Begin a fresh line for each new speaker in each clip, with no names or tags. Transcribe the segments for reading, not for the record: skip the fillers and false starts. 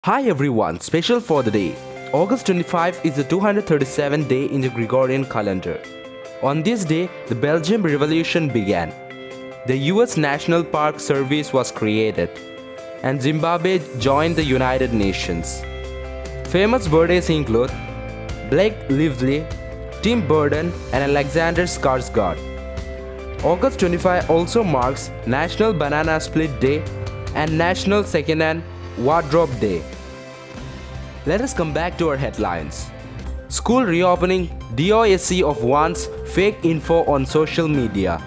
Hi everyone, special for the day. August 25 is the 237th day in the Gregorian calendar. On this day, the Belgian Revolution began. The US National Park Service was created, and Zimbabwe joined the United Nations. Famous birthdays include Blake Lively, Tim Burton, and Alexander Skarsgård. August 25 also marks National Banana Split Day and National Second-Hand Wardrobe Day. Let us come back to our headlines. School reopening, DOSC of wants fake info on social media.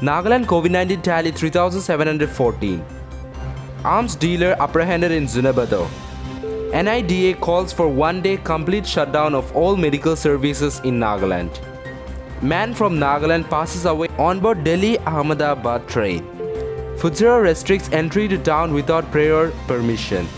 Nagaland COVID-19 tally 3,714. Arms dealer apprehended in Zunabado. NIDA calls for one-day complete shutdown of all medical services in Nagaland. Man from Nagaland passes away on board Delhi Ahmedabad train. Fusura restricts entry to town without prior permission.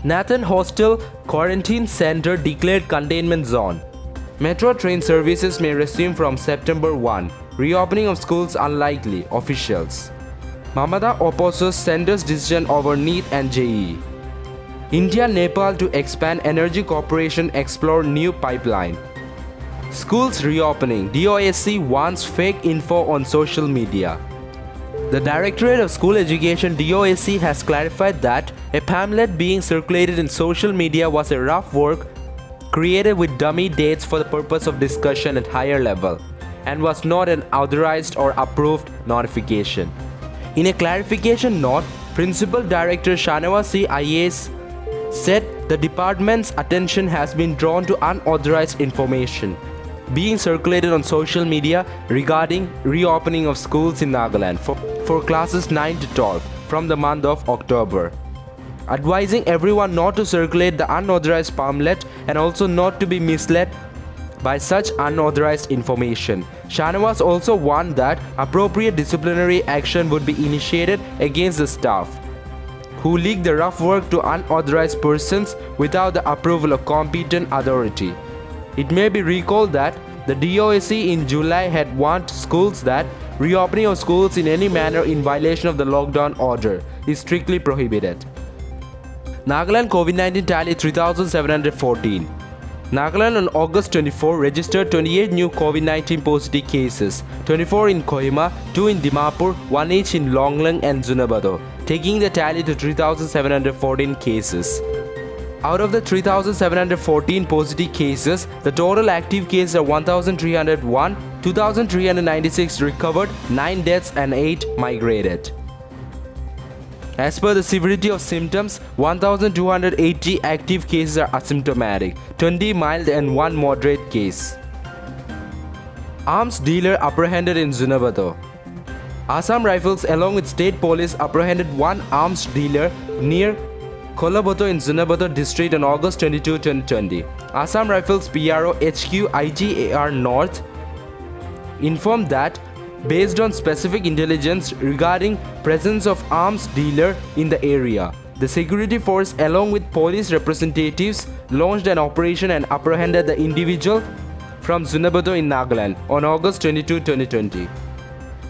Nathan Hostel Quarantine Center declared containment zone. Metro train services may resume from September 1. Reopening of schools unlikely, officials. Mamada opposes center's decision over NEET and JEE. India Nepal to expand energy cooperation explore new pipeline. Schools reopening, DOSC wants fake info on social media. The Directorate of School Education DOSC has clarified that a pamphlet being circulated in social media was a rough work created with dummy dates for the purpose of discussion at higher level and was not an authorized or approved notification. In a clarification note, Principal Director Shanawaz C. IAS said the department's attention has been drawn to unauthorized information being circulated on social media regarding reopening of schools in Nagaland for classes 9 to 12 from the month of October, advising everyone not to circulate the unauthorized pamphlet and also not to be misled by such unauthorized information. Shanawaz also warned that appropriate disciplinary action would be initiated against the staff who leaked the rough work to unauthorized persons without the approval of competent authority. It may be recalled that the DOSC in July had warned schools that reopening of schools in any manner in violation of the lockdown order is strictly prohibited. Nagaland COVID-19 tally 3,714. Nagaland on August 24 registered 28 new COVID-19 positive cases, 24 in Kohima, 2 in Dimapur, 1 each in Longlang and Zunabado, taking the tally to 3,714 cases. Out of the 3,714 positive cases, the total active cases are 1,301, 2,396 recovered, 9 deaths and 8 migrated. As per the severity of symptoms, 1,280 active cases are asymptomatic, 20 mild and 1 moderate case. Arms dealer apprehended in Zunabado. Assam Rifles along with state police apprehended one arms dealer near Kolaboto in Zunabado district on August 22, 2020. Assam Rifles PRO HQ IGAR North informed that based on specific intelligence regarding presence of arms dealer in the area, the security force along with police representatives launched an operation and apprehended the individual from Zunabado in Nagaland on August 22, 2020.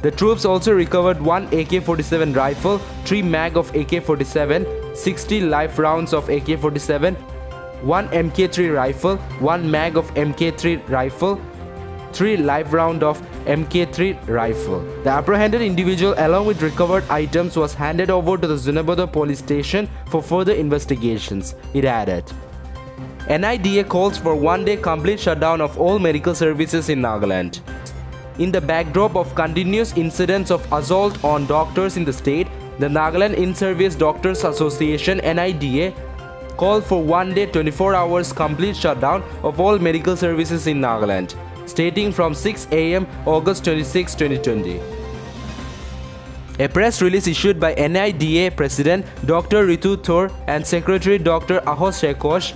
The troops also recovered one AK-47 rifle, 3 mag of AK-47, 60 live rounds of AK-47, 1 MK3 rifle, 1 mag of MK3 rifle, 3 live round of MK3 rifle. The apprehended individual along with recovered items was handed over to the Zunabado police station for further investigations, it added. NIDA calls for one-day complete shutdown of all medical services in Nagaland. In the backdrop of continuous incidents of assault on doctors in the state, the Nagaland In-Service Doctors Association NIDA called for one-day 24 hours complete shutdown of all medical services in Nagaland, stating from 6 am August 26, 2020. A press release issued by NIDA President Dr. Ritu Thor and Secretary Dr. Ahos Shekosh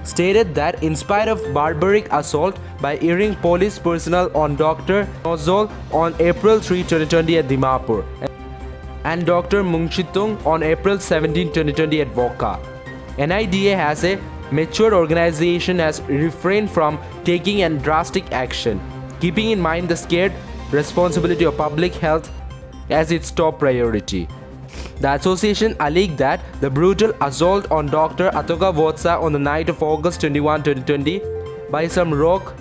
stated that in spite of barbaric assault by erring police personnel on Dr. Nozol on April 3, 2020 at Dimapur and Dr. Mungshitung on April 17, 2020 at Voka, NIDA has a matured organization has refrained from taking an drastic action, keeping in mind the scared responsibility of public health as its top priority. The association alleged that the brutal assault on Dr. Atoka Votsa on the night of August 21, 2020 by some rogue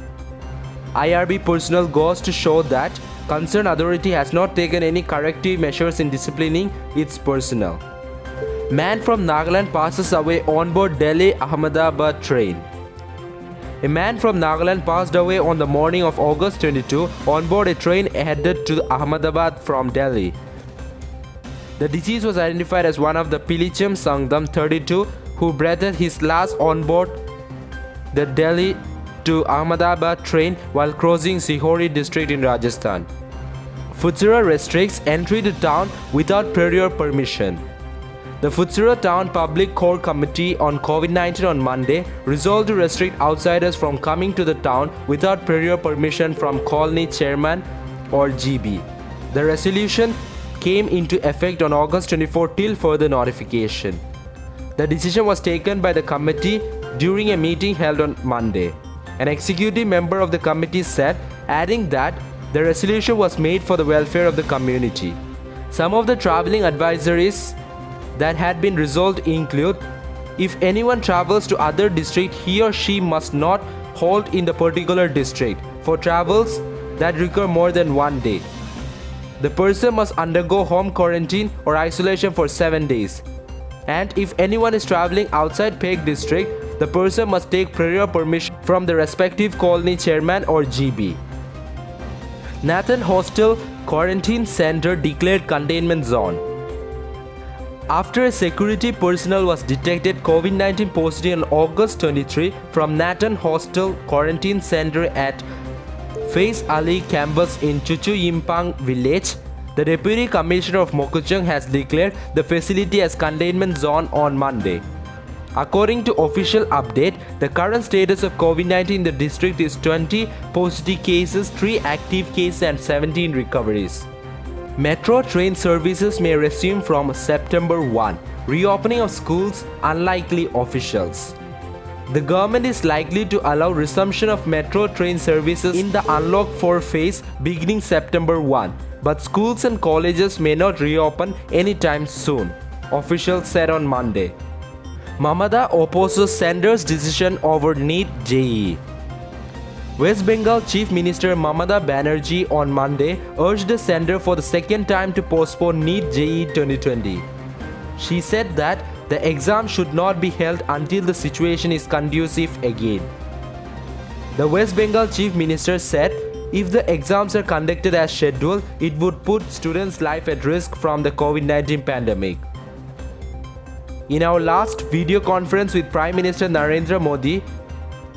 IRB personnel goes to show that concerned authority has not taken any corrective measures in disciplining its personnel. Man from Nagaland passes away on board Delhi Ahmedabad train. A man from Nagaland passed away on the morning of August 22 on board a train headed to Ahmedabad from Delhi. The deceased was identified as one of the Pilicham Sangdam 32 who breathed his last on board the Delhi to Ahmedabad train while crossing Sihori district in Rajasthan. Fusura restricts entry to town without prior permission. The Fusura Town Public Core Committee on COVID-19 on Monday resolved to restrict outsiders from coming to the town without prior permission from colony chairman or GB. The resolution came into effect on August 24 till further notification. The decision was taken by the committee during a meeting held on Monday. An executive member of the committee said, adding that the resolution was made for the welfare of the community. Some of the traveling advisories that had been resolved include: if anyone travels to other district, he or she must not halt in the particular district for travels that require more than 1 day. The person must undergo home quarantine or isolation for 7 days. And if anyone is traveling outside Peg district, the person must take prior permission from the respective colony chairman or GB. Nathan Hostel Quarantine Center declared containment zone. After a security personnel was detected COVID-19 positive on August 23 from Nathan Hostel Quarantine Center at Faiz Ali campus in Chuchu Yimpang village, the Deputy Commissioner of Mokuchung has declared the facility as containment zone on Monday. According to official update, the current status of COVID-19 in the district is 20 positive cases, 3 active cases and 17 recoveries. Metro train services may resume from September 1. Reopening of schools unlikely officials. The government is likely to allow resumption of metro train services in the Unlock 4 phase beginning September 1, but schools and colleges may not reopen anytime soon, officials said on Monday. Mamada opposes sender's decision over NEET JEE. West Bengal Chief Minister Mamada Banerjee on Monday urged the sender for the second time to postpone NEET JEE 2020. She said that the exam should not be held until the situation is conducive again. The West Bengal Chief Minister said if the exams are conducted as scheduled, it would put students' life at risk from the COVID-19 pandemic. In our last video conference with Prime Minister Narendra Modi,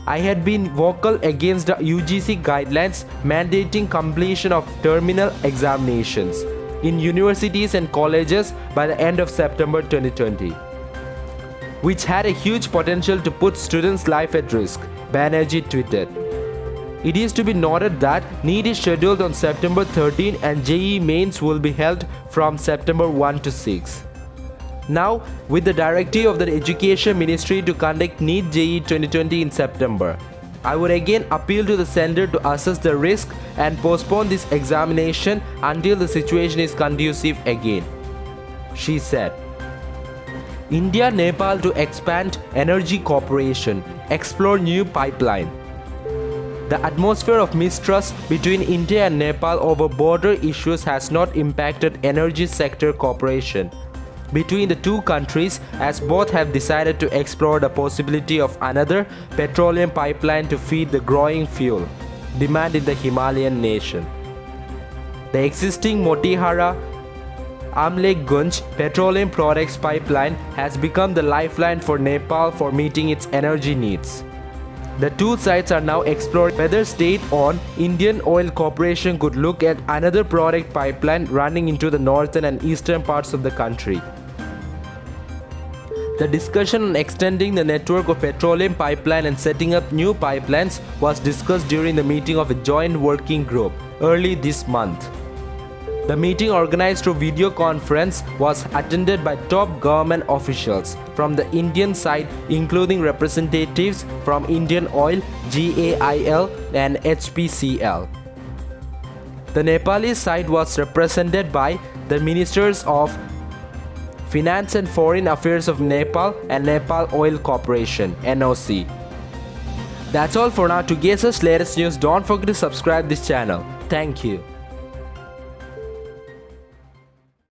I had been vocal against the UGC guidelines mandating completion of terminal examinations in universities and colleges by the end of September 2020, which had a huge potential to put students' life at risk, Banerjee tweeted. It is to be noted that NEET is scheduled on September 13 and JEE mains will be held from September 1 to 6. Now, with the directive of the Education Ministry to conduct NEET JEE 2020 in September, I would again appeal to the sender to assess the risk and postpone this examination until the situation is conducive again, she said. India-Nepal to expand energy cooperation, explore new pipeline. The atmosphere of mistrust between India and Nepal over border issues has not impacted energy sector cooperation between the two countries, as both have decided to explore the possibility of another petroleum pipeline to feed the growing fuel demand in the Himalayan nation. The existing Motihara Amlegunj petroleum products pipeline has become the lifeline for Nepal for meeting its energy needs. The two sides are now exploring whether state-owned Indian Oil Corporation could look at another product pipeline running into the northern and eastern parts of the country. The discussion on extending the network of petroleum pipeline and setting up new pipelines was discussed during the meeting of a joint working group early this month. The meeting, organized through video conference, was attended by top government officials from the Indian side, including representatives from Indian Oil, GAIL and HPCL. The Nepali side was represented by the ministers of Finance and Foreign Affairs of Nepal and Nepal Oil Corporation (NOC). That's all for now. To get such latest news, don't forget to subscribe this channel. Thank you.